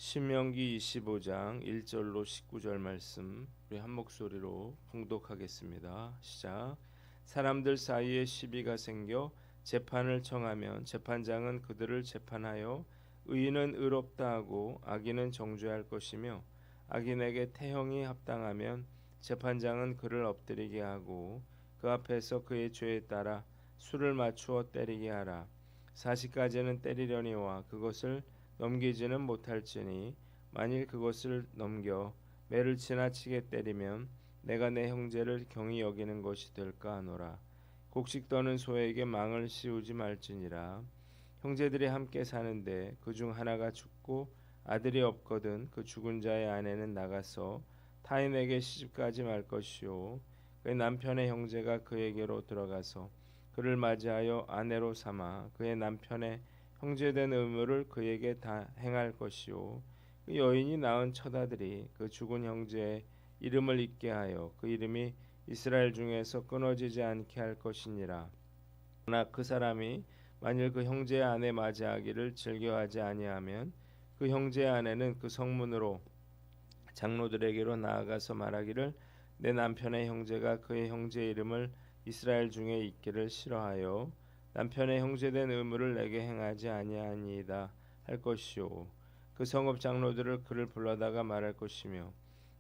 신명기 25장 1절로 19절 말씀 우리 한 목소리로 봉독하겠습니다. 시작. 사람들 사이에 시비가 생겨 재판을 청하면 재판장은 그들을 재판하여 의인은 의롭다 하고 악인은 정죄할 것이며 악인에게 태형이 합당하면 재판장은 그를 엎드리게 하고 그 앞에서 그의 죄에 따라 수를 맞추어 때리게 하라. 40가지는 때리려니와 그것을 넘기지는 못할지니 만일 그것을 넘겨 매를 지나치게 때리면 내가 내 형제를 경히 여기는 것이 될까 하노라. 곡식 떠는 소에게 망을 씌우지 말지니라. 형제들이 함께 사는데 그중 하나가 죽고 아들이 없거든 그 죽은 자의 아내는 나가서 타인에게 시집가지 말 것이요 그의 남편의 형제가 그에게로 들어가서 그를 맞이하여 아내로 삼아 그의 남편의 형제된 의무를 그에게 다 행할 것이요 그 여인이 낳은 처자들이 그 죽은 형제의 이름을 잊게 하여 그 이름이 이스라엘 중에서 끊어지지 않게 할 것이니라. 그러나 그 사람이 만일 그 형제의 아내 맞이하기를 즐겨하지 아니하면 그 형제의 아내는 그 성문으로 장로들에게로 나아가서 말하기를 내 남편의 형제가 그의 형제 이름을 이스라엘 중에 잊기를 싫어하여 남편의 형제된 의무를 내게 행하지 아니하니이다 할 것이요 그 성읍 장로들을 그를 불러다가 말할 것이며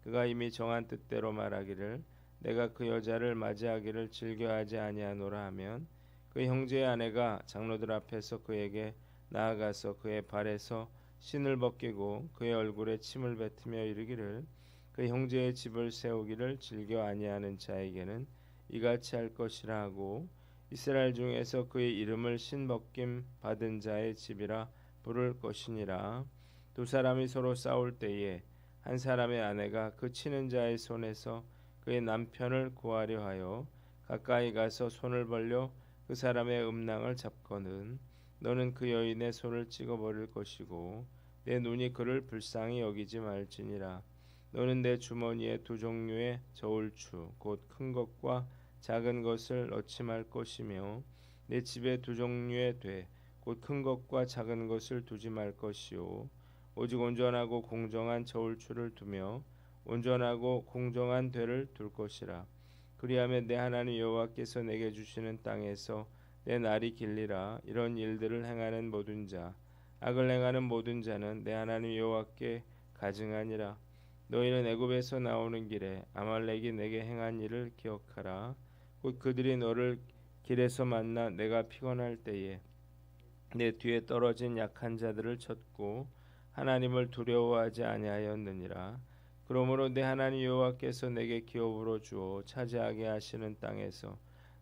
그가 이미 정한 뜻대로 말하기를 내가 그 여자를 맞이하기를 즐겨하지 아니하노라 하면 그 형제의 아내가 장로들 앞에서 그에게 나아가서 그의 발에서 신을 벗기고 그의 얼굴에 침을 뱉으며 이르기를 그 형제의 집을 세우기를 즐겨 아니하는 자에게는 이같이 할 것이라 하고 이스라엘 중에서 그의 이름을 신벗김 받은 자의 집이라 부를 것이니라. 두 사람이 서로 싸울 때에 한 사람의 아내가 그 치는 자의 손에서 그의 남편을 구하려 하여 가까이 가서 손을 벌려 그 사람의 음낭을 잡거든 너는 그 여인의 손을 찍어버릴 것이고 내 눈이 그를 불쌍히 여기지 말지니라. 너는 내 주머니에 두 종류의 저울추 곧 큰 것과 작은 것을 넣지 말 것이며 내 집에 두 종류의 돼 곧 큰 것과 작은 것을 두지 말 것이요 오직 온전하고 공정한 저울추를 두며 온전하고 공정한 되를 둘 것이라. 그리하면 내 하나님 여호와께서 내게 주시는 땅에서 내 날이 길리라. 이런 일들을 행하는 모든 자 악을 행하는 모든 자는 내 하나님 여호와께 가증하니라. 너희는 애굽에서 나오는 길에 아말렉이 내게 행한 일을 기억하라. 곧 그들이 너를 길에서 만나 내가 피곤할 때에 내 뒤에 떨어진 약한 자들을 쳤고 하나님을 두려워하지 아니하였느니라. 그러므로 내 하나님 여호와께서 내게 기업으로 주어 차지하게 하시는 땅에서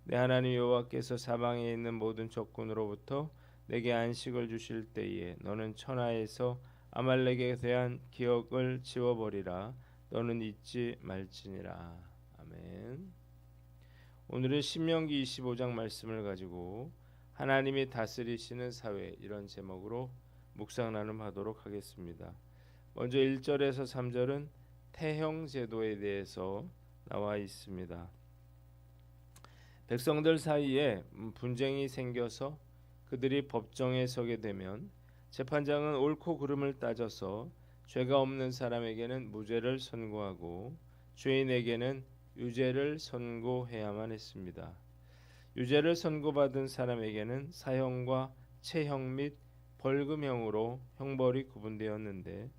내 하나님 여호와께서 사방에 있는 모든 적군으로부터 내게 안식을 주실 때에 너는 천하에서 아말렉에 대한 기억을 지워버리라. 너는 잊지 말지니라. 아멘. 오늘은 신명기 25장 말씀을 가지고 하나님이 다스리시는 사회 이런 제목으로 묵상 나눔하도록 하겠습니다. 먼저 1절에서 3절은 태형 제도에 대해서 나와 있습니다. 백성들 사이에 분쟁이 생겨서 그들이 법정에 서게 되면 재판장은 옳고 그름을 따져서 죄가 없는 사람에게는 무죄를 선고하고 죄인에게는 유죄를 선고해야만 했습니다. 유죄를 선고받은 사람에게는 사형과 체형 및 벌금형으로 형벌이 구분되었는데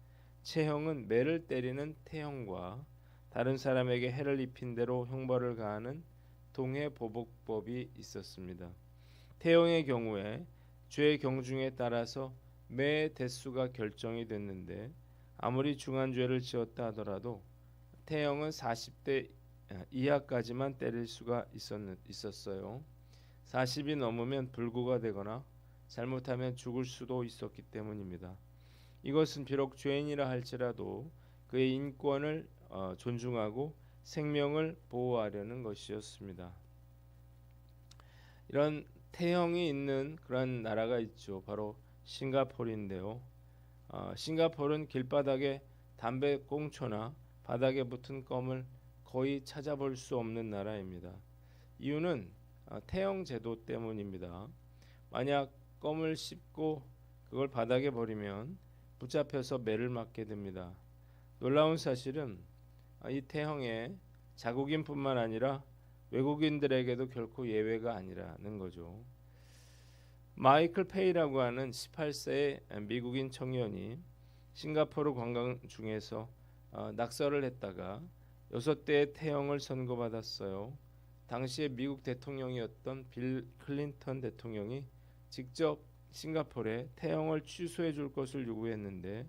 체형은 매를 때리는 태형과 다른 사람에게 해를 입힌 대로 형벌을 가하는 동해보복법이 있었습니다. 태형의 경우에 죄의 경중에 따라서 매의 대수가 결정이 됐는데 아무리 중한 죄를 지었다 하더라도 태형은 40대 이하까지만 때릴 수가 있었어요. 40이 넘으면 불구가 되거나 잘못하면 죽을 수도 있었기 때문입니다. 이것은 비록 죄인이라 할지라도 그의 인권을 존중하고 생명을 보호하려는 것이었습니다. 이런 태형이 있는 그런 나라가 있죠. 바로 싱가포르인데요. 싱가포르는 길바닥에 담배꽁초나 바닥에 붙은 껌을 거의 찾아볼 수 없는 나라입니다. 이유는 태형 제도 때문입니다. 만약 껌을 씹고 그걸 바닥에 버리면 붙잡혀서 매를 맞게 됩니다. 놀라운 사실은 이 태형에 자국인뿐만 아니라 외국인들에게도 결코 예외가 아니라는 거죠. 마이클 페이라고 하는 18세의 미국인 청년이 싱가포르 관광 중에서 낙서를 했다가 6대의 태형을 선고받았어요. 당시에 미국 대통령이었던 빌 클린턴 대통령이 직접 싱가포르에 태형을 취소해 줄 것을 요구했는데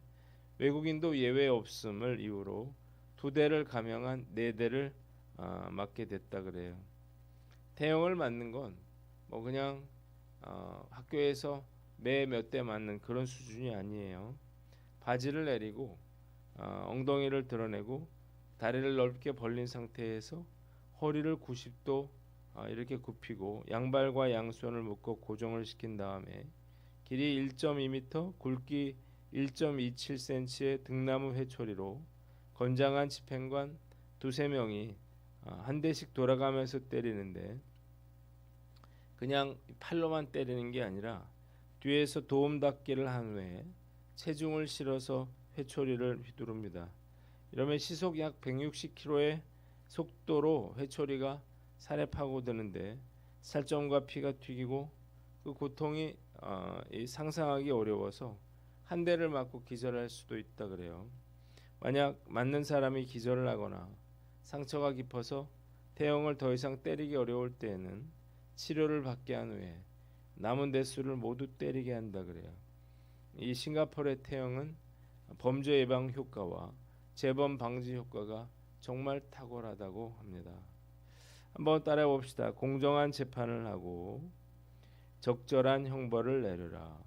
외국인도 예외 없음을 이유로 2대를 감형한 4대를 맞게 됐다 그래요. 태형을 맞는 건 뭐 그냥 학교에서 매 몇 대 맞는 그런 수준이 아니에요. 바지를 내리고 엉덩이를 드러내고 다리를 넓게 벌린 상태에서 허리를 90도 이렇게 굽히고 양발과 양손을 묶어 고정을 시킨 다음에 길이 1.2m, 굵기 1.27cm의 등나무 회초리로 건장한 집행관 2~3명이 한 대씩 돌아가면서 때리는데 그냥 팔로만 때리는 게 아니라 뒤에서 도움닫기를 한 후에 체중을 실어서 회초리를 휘두릅니다. 이러면 시속 약 160km의 속도로 회초리가 살에 파고드는데 살점과 피가 튀기고 그 고통이 상상하기 어려워서 한 대를 맞고 기절할 수도 있다 그래요. 만약 맞는 사람이 기절을 하거나 상처가 깊어서 태형을 더 이상 때리기 어려울 때에는 치료를 받게 한 후에 남은 대수를 모두 때리게 한다 그래요. 이 싱가포르의 태형은 범죄 예방 효과와 재범 방지 효과가 정말 탁월하다고 합니다. 한번 따라해 봅시다. 공정한 재판을 하고 적절한 형벌을 내려라.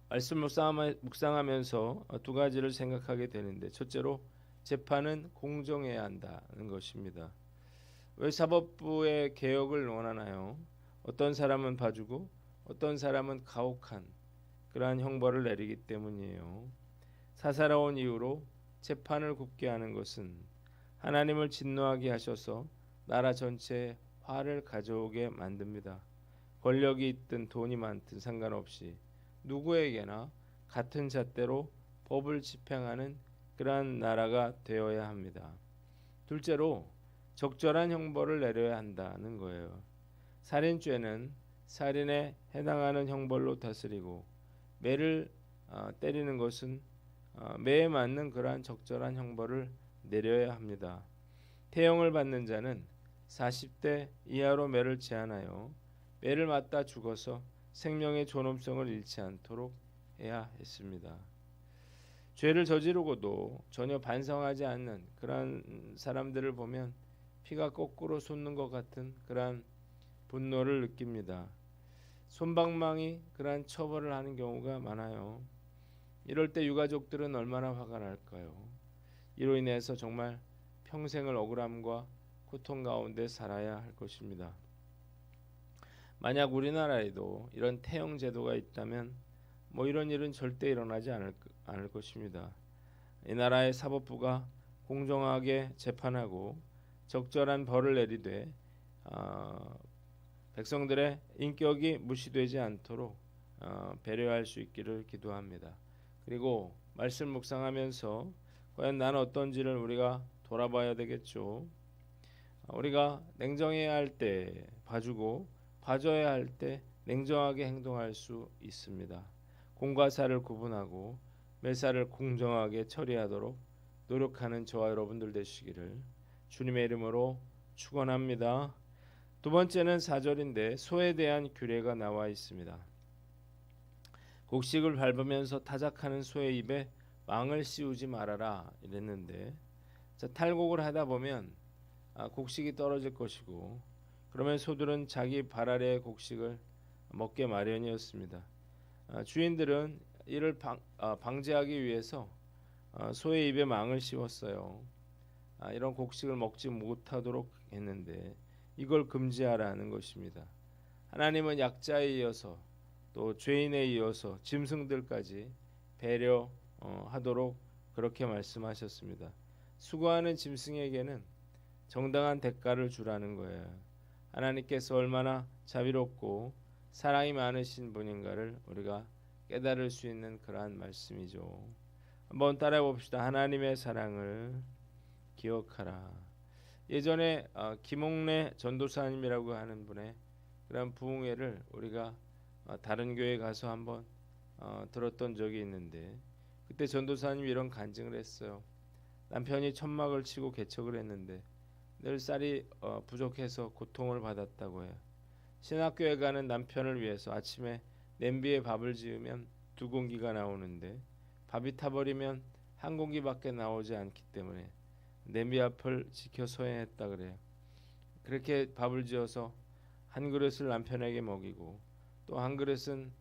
말씀 묵상하면서 2가지를 생각하게 되는데, 첫째로 재판은 공정해야 한다는 것입니다. 왜 사법부의 개혁을 원하나요? 어떤 사람은 봐주고 어떤 사람은 가혹한 그러한 형벌을 내리기 때문이에요. 사사로운 이유로 재판을 굽게 하는 것은 하나님을 진노하게 하셔서 나라 전체에 화를 가져오게 만듭니다. 권력이 있든 돈이 많든 상관없이 누구에게나 같은 잣대로 법을 집행하는 그러한 나라가 되어야 합니다. 둘째로 적절한 형벌을 내려야 한다는 거예요. 살인죄는 살인에 해당하는 형벌로 다스리고 매를 때리는 것은 매에 맞는 그러한 적절한 형벌을 내려야 합니다. 태형을 받는 자는 40대 이하로 매를 제한하여 매를 맞다 죽어서 생명의 존엄성을 잃지 않도록 해야 했습니다. 죄를 저지르고도 전혀 반성하지 않는 그러한 사람들을 보면 피가 거꾸로 솟는 것 같은 그러한 분노를 느낍니다. 솜방망이 그러한 처벌을 하는 경우가 많아요. 이럴 때 유가족들은 얼마나 화가 날까요? 이로 인해서 정말 평생을 억울함과 고통 가운데 살아야 할 것입니다. 만약 우리나라에도 이런 태형 제도가 있다면 이런 일은 절대 일어나지 않을 것입니다. 이 나라의 사법부가 공정하게 재판하고 적절한 벌을 내리되 백성들의 인격이 무시되지 않도록 배려할 수 있기를 기도합니다. 그리고 말씀 묵상하면서 과연 나는 어떤지를 우리가 돌아봐야 되겠죠. 우리가 냉정해야 할 때 봐주고 봐줘야 할 때 냉정하게 행동할 수 있습니다. 공과 사를 구분하고 매사를 공정하게 처리하도록 노력하는 저와 여러분들 되시기를 주님의 이름으로 축원합니다. 2번째는 4절인데 소에 대한 규례가 나와 있습니다. 곡식을 밟으면서 타작하는 소의 입에 망을 씌우지 말아라 이랬는데, 탈곡을 하다 보면 곡식이 떨어질 것이고 그러면 소들은 자기 발 아래의 곡식을 먹게 마련이었습니다. 주인들은 이를 방지하기 위해서 소의 입에 망을 씌웠어요. 이런 곡식을 먹지 못하도록 했는데 이걸 금지하라는 것입니다. 하나님은 약자에 이어서 또 죄인에 이어서 짐승들까지 배려하도록 그렇게 말씀하셨습니다. 수고하는 짐승에게는 정당한 대가를 주라는 거예요. 하나님께서 얼마나 자비롭고 사랑이 많으신 분인가를 우리가 깨달을 수 있는 그러한 말씀이죠. 한번 따라해 봅시다. 하나님의 사랑을 기억하라. 예전에 김옥래 전도사님이라고 하는 분의 그런 부흥회를 우리가 다른 교회 가서 한번 들었던 적이 있는데, 그때 전도사님이 이런 간증을 했어요. 남편이 천막을 치고 개척을 했는데 늘 쌀이 부족해서 고통을 받았다고 해요. 신학교에 가는 남편을 위해서 아침에 냄비에 밥을 지으면 2공기가 나오는데 밥이 타버리면 1공기밖에 나오지 않기 때문에 냄비 앞을 지켜서야 했다 그래요. 그렇게 밥을 지어서 한 그릇을 남편에게 먹이고 또 한 그릇은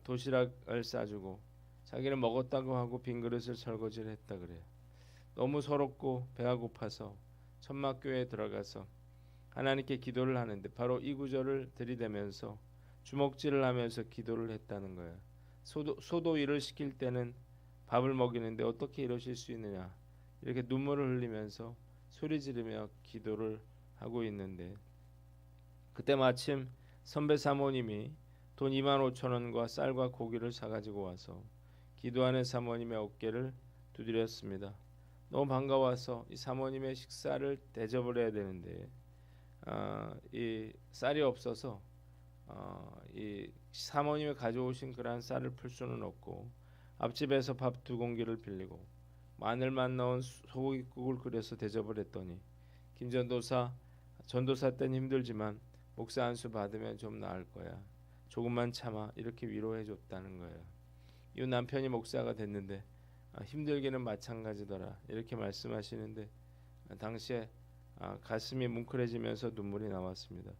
도시락을 싸주고 자기는 먹었다고 하고 빈 그릇을 설거지를 했다 그래요. 너무 서럽고 배가 고파서 천막교회에 들어가서 하나님께 기도를 하는데 바로 이 구절을 들이대면서 주먹질을 하면서 기도를 했다는 거예요. 소도 일을 시킬 때는 밥을 먹이는데 어떻게 이러실 수 있느냐, 이렇게 눈물을 흘리면서 소리 지르며 기도를 하고 있는데, 그때 마침 선배 사모님이 돈 25,000원과 쌀과 고기를 사가지고 와서 기도하는 사모님의 어깨를 두드렸습니다. 너무 반가워서 이 사모님의 식사를 대접을 해야 되는데 이 쌀이 없어서 이 사모님이 가져오신 그러한 쌀을 풀 수는 없고 앞집에서 밥 2공기를 빌리고 마늘만 넣은 소고기국을 끓여서 대접을 했더니 전도사 때는 힘들지만 목사 안수 받으면 좀 나을 거야, 조금만 참아, 이렇게 위로해 줬다는 거예요. 이 남편이 목사가 됐는데 힘들기는 마찬가지더라, 이렇게 말씀하시는데 당시에 가슴이 뭉클해지면서 눈물이 나왔습니다.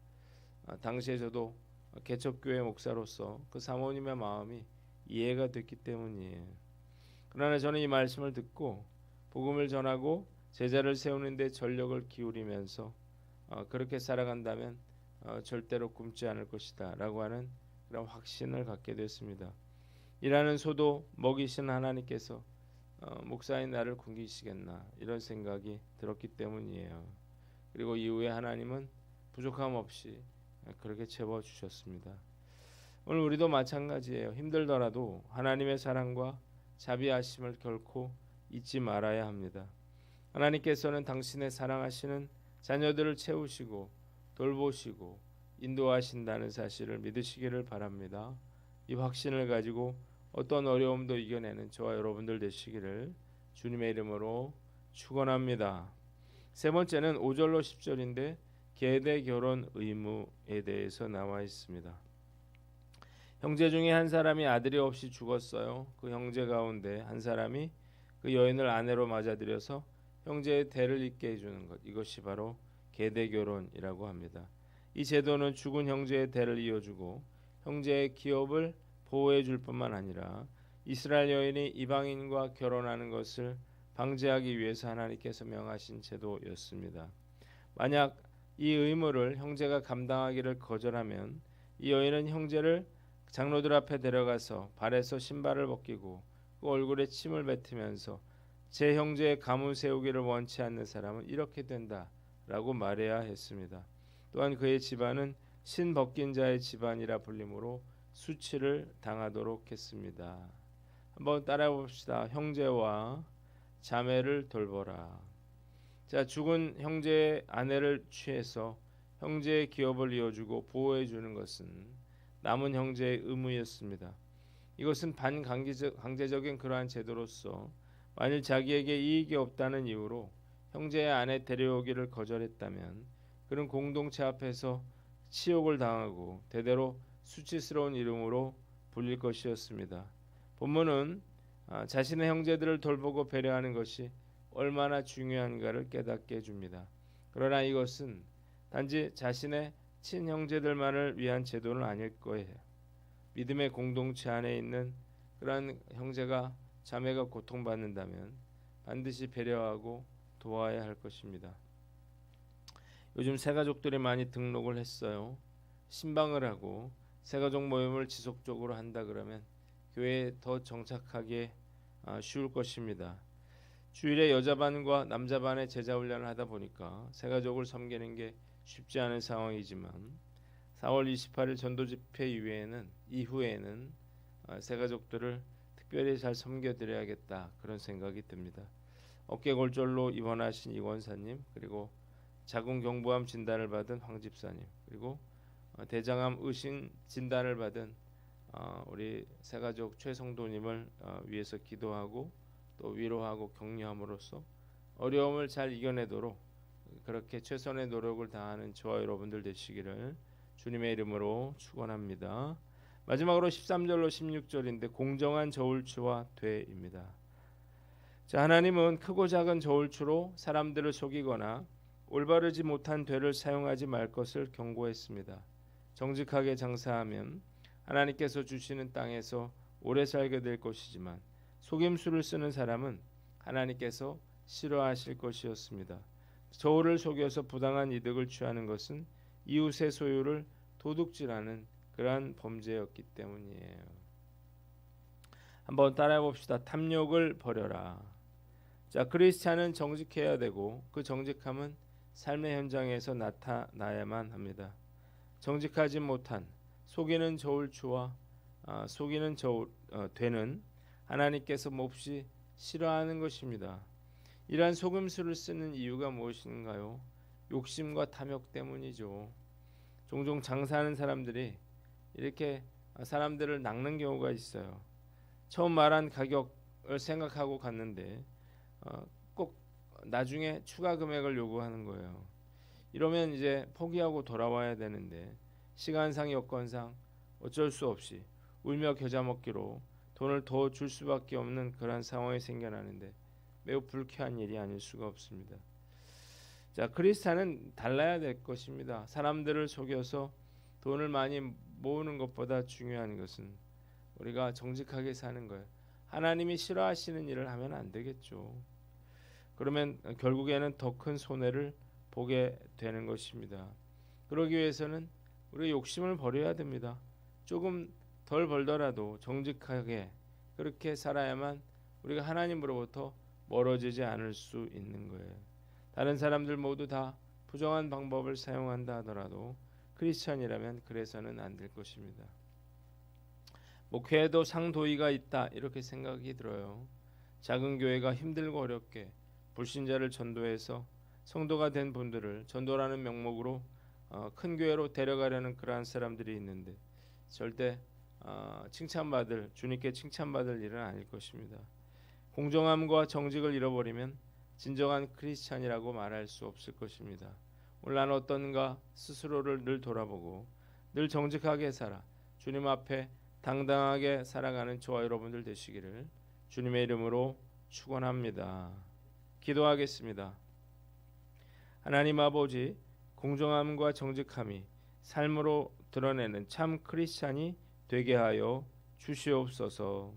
당시에 저도 개척교회 목사로서 그 사모님의 마음이 이해가 됐기 때문이에요. 그러나 저는 이 말씀을 듣고 복음을 전하고 제자를 세우는 데 전력을 기울이면서 그렇게 살아간다면 절대로 굶지 않을 것이다 라고 하는 그런 확신을 갖게 됐습니다. 일하는 소도 먹이신 하나님께서 목사인 나를 굶기시겠나, 이런 생각이 들었기 때문이에요. 그리고 이후에 하나님은 부족함 없이 그렇게 채워주셨습니다. 오늘 우리도 마찬가지예요. 힘들더라도 하나님의 사랑과 자비하심을 결코 잊지 말아야 합니다. 하나님께서는 당신의 사랑하시는 자녀들을 채우시고 돌보시고 인도하신다는 사실을 믿으시기를 바랍니다. 이 확신을 가지고 어떤 어려움도 이겨내는 저와 여러분들 되시기를 주님의 이름으로 축원합니다. 세 번째는 5절로 10절인데 계대 결혼 의무에 대해서 나와 있습니다. 형제 중에 한 사람이 아들이 없이 죽었어요. 그 형제 가운데 한 사람이 그 여인을 아내로 맞아들여서 형제의 대를 잇게 해주는 것, 이것이 바로 계대 결혼이라고 합니다. 이 제도는 죽은 형제의 대를 이어주고 형제의 기업을 보호해 줄 뿐만 아니라 이스라엘 여인이 이방인과 결혼하는 것을 방지하기 위해서 하나님께서 명하신 제도였습니다. 만약 이 의무를 형제가 감당하기를 거절하면 이 여인은 형제를 장로들 앞에 데려가서 발에서 신발을 벗기고 그 얼굴에 침을 뱉으면서 제 형제의 가문 세우기를 원치 않는 사람은 이렇게 된다라고 말해야 했습니다. 또한 그의 집안은 신 벗긴 자의 집안이라 불림으로 수치를 당하도록 했습니다. 한번 따라해 봅시다. 형제와 자매를 돌보라. 자, 죽은 형제의 아내를 취해서 형제의 기업을 이어주고 보호해 주는 것은 남은 형제의 의무였습니다. 이것은 반강제적인 그러한 제도로서 만일 자기에게 이익이 없다는 이유로 형제의 아내 데려오기를 거절했다면 그는 공동체 앞에서 치욕을 당하고 대대로 수치스러운 이름으로 불릴 것이었습니다. 본문은 자신의 형제들을 돌보고 배려하는 것이 얼마나 중요한가를 깨닫게 해줍니다. 그러나 이것은 단지 자신의 친형제들만을 위한 제도는 아닐 거예요. 믿음의 공동체 안에 있는 그러한 형제가 자매가 고통받는다면 반드시 배려하고 도와야 할 것입니다. 요즘 새가족들이 많이 등록을 했어요. 신방을 하고 새가족 모임을 지속적으로 한다 그러면 교회에 더 정착하기 쉬울 것입니다. 주일에 여자반과 남자반의 제자훈련을 하다 보니까 새가족을 섬기는 게 쉽지 않은 상황이지만 4월 28일 전도집회 이후에는 새 가족들을 특별히 잘 섬겨드려야겠다 그런 생각이 듭니다. 어깨골절로 입원하신 이 권사님, 그리고 자궁경부암 진단을 받은 황 집사님, 그리고 대장암 의심 진단을 받은 우리 새가족 최성도님을 위해서 기도하고 또 위로하고 격려함으로써 어려움을 잘 이겨내도록 그렇게 최선의 노력을 다하는 저와 여러분들 되시기를 주님의 이름으로 축원합니다. 마지막으로 13절로 16절인데 공정한 저울추와 되입니다. 자, 하나님은 크고 작은 저울추로 사람들을 속이거나 올바르지 못한 되를 사용하지 말 것을 경고했습니다. 정직하게 장사하면 하나님께서 주시는 땅에서 오래 살게 될 것이지만 속임수를 쓰는 사람은 하나님께서 싫어하실 것이었습니다. 저울을 속여서 부당한 이득을 취하는 것은 이웃의 소유를 도둑질하는 그러한 범죄였기 때문이에요. 한번 따라해 봅시다. 탐욕을 버려라. 자, 크리스찬은 정직해야 되고 그 정직함은 삶의 현장에서 나타나야만 합니다. 정직하지 못한 속이는 저울추와 속이는 되는 하나님께서 몹시 싫어하는 것입니다. 이러한 속임수를 쓰는 이유가 무엇인가요? 욕심과 탐욕 때문이죠. 종종 장사하는 사람들이 이렇게 사람들을 낚는 경우가 있어요. 처음 말한 가격을 생각하고 갔는데 꼭 나중에 추가 금액을 요구하는 거예요. 이러면 이제 포기하고 돌아와야 되는데 시간상 여건상 어쩔 수 없이 울며 겨자 먹기로 돈을 더 줄 수밖에 없는 그런 상황이 생겨나는데 매우 불쾌한 일이 아닐 수가 없습니다. 자, 크리스찬은 달라야 될 것입니다. 사람들을 속여서 돈을 많이 모으는 것보다 중요한 것은 우리가 정직하게 사는 거예요. 하나님이 싫어하시는 일을 하면 안 되겠죠. 그러면 결국에는 더 큰 손해를 보게 되는 것입니다. 그러기 위해서는 우리가 욕심을 버려야 됩니다. 조금 덜 벌더라도 정직하게 그렇게 살아야만 우리가 하나님으로부터 멀어지지 않을 수 있는 거예요. 다른 사람들 모두 다 부정한 방법을 사용한다 하더라도 크리스천이라면 그래서는 안 될 것입니다. 목회에도 상도의가 있다 이렇게 생각이 들어요. 작은 교회가 힘들고 어렵게 불신자를 전도해서 성도가 된 분들을 전도라는 명목으로 큰 교회로 데려가려는 그러한 사람들이 있는데 절대 칭찬받을 주님께 칭찬받을 일은 아닐 것입니다. 공정함과 정직을 잃어버리면 진정한 크리스찬이라고 말할 수 없을 것입니다. 오늘 나는 어떤가 스스로를 늘 돌아보고 늘 정직하게 살아 주님 앞에 당당하게 살아가는 저와 여러분들 되시기를 주님의 이름으로 축원합니다. 기도하겠습니다. 하나님 아버지, 공정함과 정직함이 삶으로 드러내는 참 크리스찬이 되게 하여 주시옵소서.